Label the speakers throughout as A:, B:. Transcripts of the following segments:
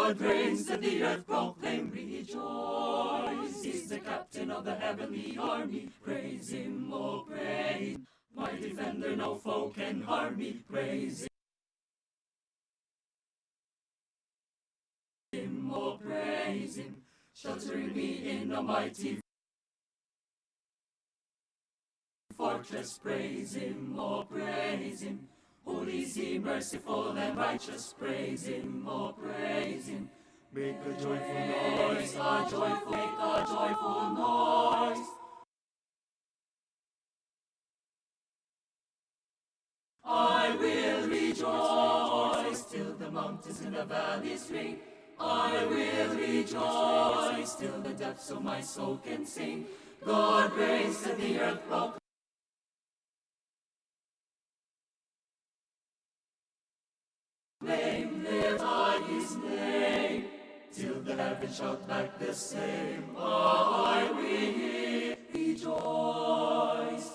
A: God reigns, let the earth proclaim, rejoice. He's the captain of the heavenly army, praise him, oh praise. My defender, no foe can harm me, praise him, oh praise him. Sheltering me in a mighty fortress, praise him, oh praise him. Holy is he, merciful and righteous, praise him, oh praise him. Make a joyful noise, make a joyful noise. I will rejoice till the mountains and the valleys ring. I will rejoice till the depths of my soul can sing. God reigns, to the earth proclaim. Lift high his name, till the heavens shout back the same. I will rejoice.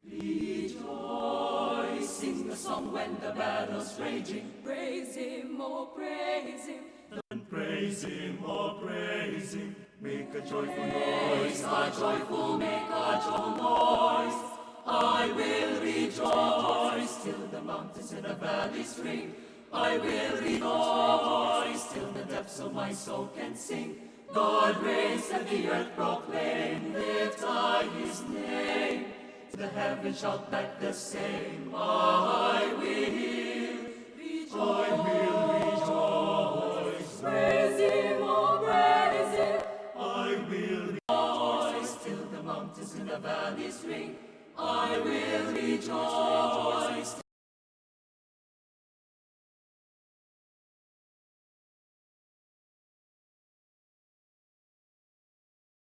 A: Rejoice, sing the song when the battle's raging. Praise him, oh praise him. Then praise him, oh praise him. Make a joyful noise, make a joyful noise. I will rejoice till the mountains and the valleys ring. I will rejoice till the depths of my soul can sing. God reigns, let the earth proclaim, lift high his name. The heavens shout back the same. I will rejoice. Praise him, oh praise him. I will rejoice till the mountains and the valleys ring. I will rejoice